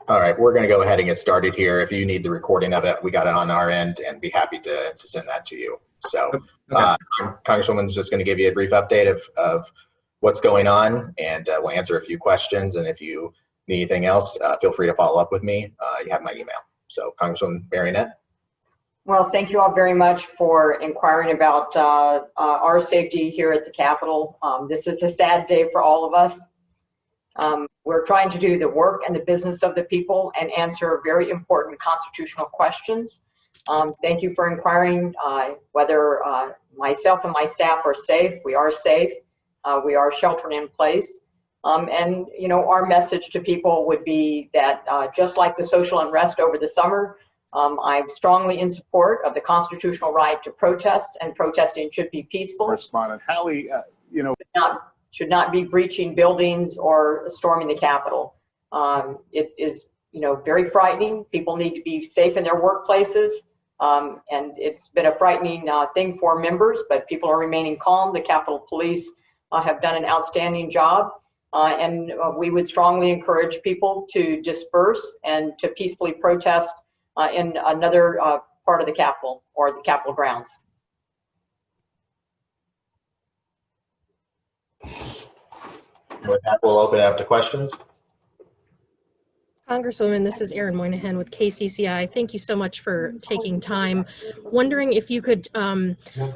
All right, we're going to go ahead and get started here. If you need the recording of it, we got it on our end and be happy to send that to you. So Congresswoman's just going to give you a brief update of what's going on, and we'll answer a few questions. And if you need anything else, feel free to follow up with me. You have my email. So Congresswoman Mariannette. Well, thank you all very much for inquiring about our safety here at the Capitol. This is a sad day for all of us. We're trying to do the work and the business of the people and answer very important constitutional questions. Thank you for inquiring whether myself and my staff are safe. We are safe. We are sheltering in place. And, you know, our message to people would be that just like the social unrest over the summer, I'm strongly in support of the constitutional right to protest, and protesting should be peaceful. Correspondent Hallie, you know, should not be breaching buildings or storming the Capitol. It is, you know, very frightening. People need to be safe in their workplaces, and it's been a frightening thing for members, but people are remaining calm. The Capitol Police have done an outstanding job, and we would strongly encourage people to disperse and to peacefully protest in another part of the Capitol or the Capitol grounds. With that, we'll open it up to questions. Congresswoman, this is Erin Moynihan with KCCI. Thank you so much for taking time. Wondering if you could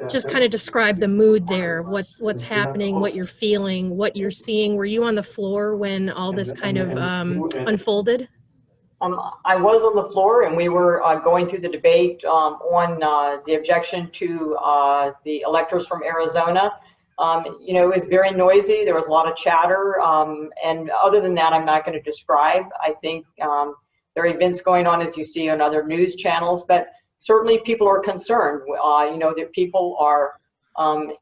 just kind of describe the mood there, what's happening, what you're feeling, what you're seeing. Were you on the floor when all this kind of unfolded? I was on the floor, and we were going through the debate on the objection to the electors from Arizona. You know, it was very noisy. There was a lot of chatter. And other than that, I'm not going to describe. I think there are events going on, as you see on other news channels, but certainly people are concerned. You know, that people are,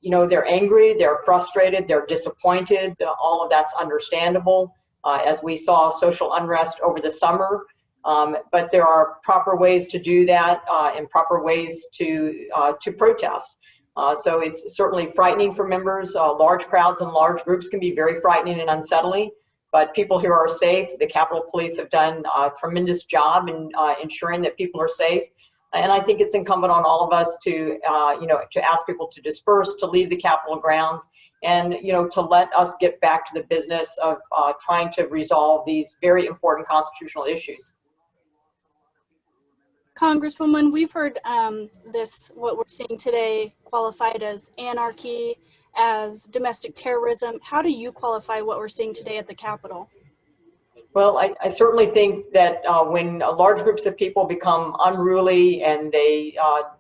you know, they're angry, they're frustrated, they're disappointed. All of that's understandable, as we saw social unrest over the summer. But there are proper ways to do that and proper ways to protest. So it's certainly frightening for members. Large crowds and large groups can be very frightening and unsettling, but people here are safe. The Capitol Police have done a tremendous job in ensuring that people are safe. And I think it's incumbent on all of us to, you know, to ask people to disperse, to leave the Capitol grounds, and, you know, to let us get back to the business of trying to resolve these very important constitutional issues. Congresswoman, we've heard what we're seeing today qualified as anarchy, as domestic terrorism. How do you qualify what we're seeing today at the Capitol? Well, I certainly think that when large groups of people become unruly and they,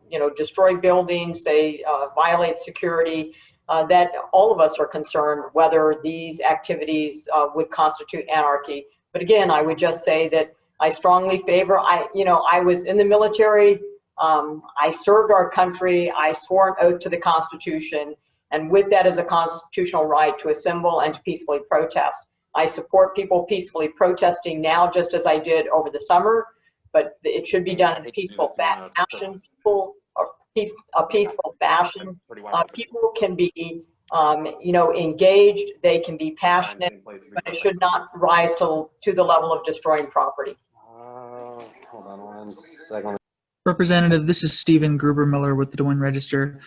you know, destroy buildings, they violate security, that all of us are concerned whether these activities would constitute anarchy. But again, I would just say that I strongly favor, you know, I was in the military, I served our country, I swore an oath to the Constitution, and with that is a constitutional right to assemble and to peacefully protest. I support people peacefully protesting now, just as I did over the summer, but it should be done in a peaceful fashion. A peaceful fashion. People can be, you know, engaged, they can be passionate, but it should not rise to the level of destroying property. hold on one second. Representative, this is Stephen Gruber-Miller with the Des Moines Register.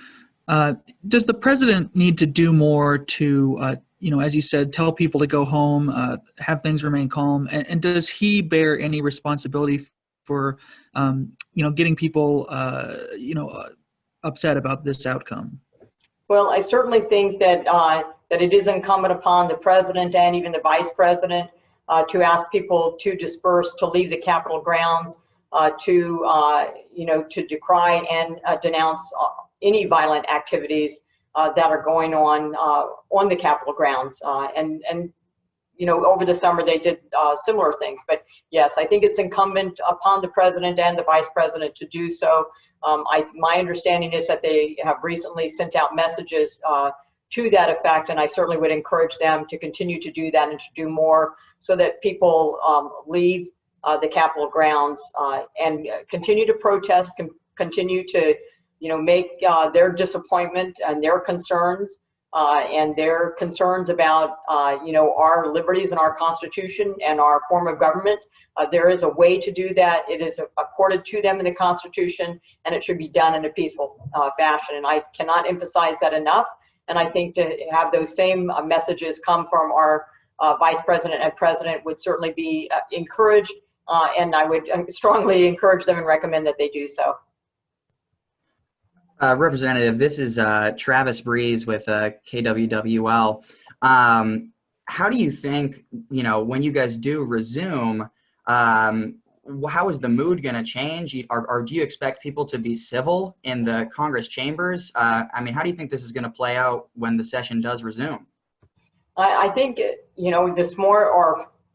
Does the president need to do more to, you know, as you said, tell people to go home, have things remain calm, and does he bear any responsibility for, you know, getting people, you know, upset about this outcome? Well, I certainly think that that it is incumbent upon the president and even the vice president to ask people to disperse, to leave the Capitol grounds, to you know, to decry and denounce any violent activities that are going on the Capitol grounds. And you know, over the summer they did similar things. But yes, I think it's incumbent upon the president and the vice president to do so. My understanding is that they have recently sent out messages to that effect, and I certainly would encourage them to continue to do that and to do more so that people leave the Capitol grounds and continue to protest, continue to, you know, make their disappointment and their concerns and their concerns about, our liberties and our Constitution and our form of government. There is a way to do that. It is accorded to them in the Constitution, and it should be done in a peaceful fashion. And I cannot emphasize that enough. And I think to have those same messages come from our Vice President and President would certainly be encouraged. And I would strongly encourage them and recommend that they do so. Representative, this is Travis Breeze with KWWL. How do you think, when you guys do resume, how is the mood going to change? Or do you expect people to be civil in the Congress chambers? How do you think this is going to play out when the session does resume? I think,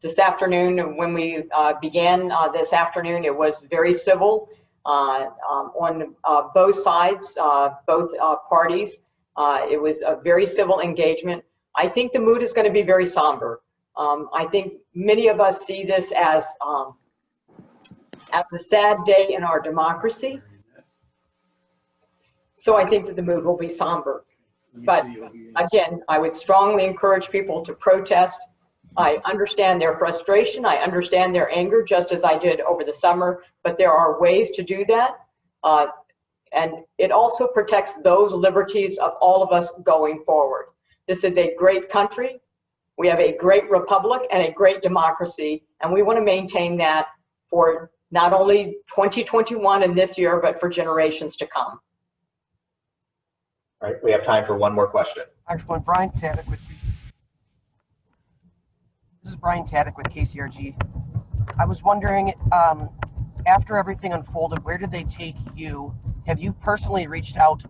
this afternoon, when we began this afternoon, it was very civil on both sides, both parties. It was a very civil engagement. I think the mood is going to be very somber. I think many of us see this as a sad day in our democracy. So I think that the mood will be somber. But again, I would strongly encourage people to protest. I understand their frustration. I understand their anger, just as I did over the summer, but there are ways to do that. And it also protects those liberties of all of us going forward. This is a great country. We have a great republic and a great democracy, and we want to maintain that for not only 2021 and this year, but for generations to come. All right, we have time for one more question. Congresswoman Brian Taddock with This is Brian Taddock with KCRG. I was wondering, after everything unfolded, where did they take you? Have you personally reached out?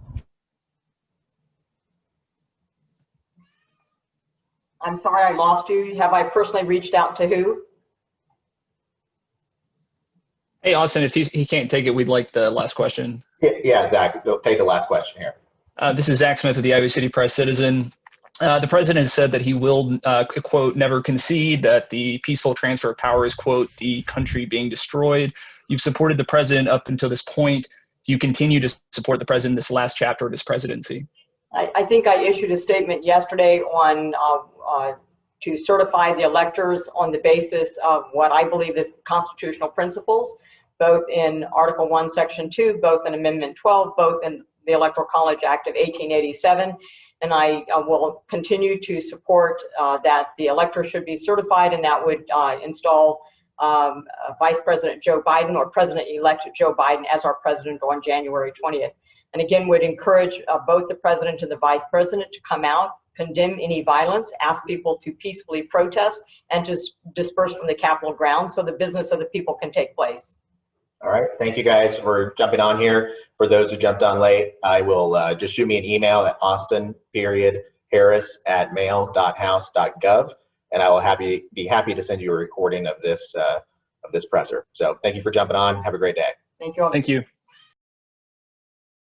I'm sorry, I lost you. Have I personally reached out to who? Hey, Austin, if he can't take it, we'd like the last question. Yeah, Zach, take the last question here. This is Zach Smith with the Iowa City Press-Citizen. The president said that he will, quote, never concede that the peaceful transfer of power is, quote, the country being destroyed. You've supported the president up until this point. Do you continue to support the president in this last chapter of his presidency? I think I issued a statement yesterday on to certify the electors on the basis of what I believe is constitutional principles, both in Article 1, Section 2, both in Amendment 12, both in the Electoral College Act of 1887. And I will continue to support that the electors should be certified, and that would install Vice President Joe Biden or President-elect Joe Biden as our president on January 20th. And again, would encourage both the president and the vice president to come out, condemn any violence, ask people to peacefully protest, and to disperse from the Capitol grounds so the business of the people can take place. All right, thank you guys for jumping on here. For those who jumped on late, I will just shoot me an email at austin.harris@mail.house.gov, and I will be happy to send you a recording of this presser. So thank you for jumping on. Have a great day. Thank you all. Thank you.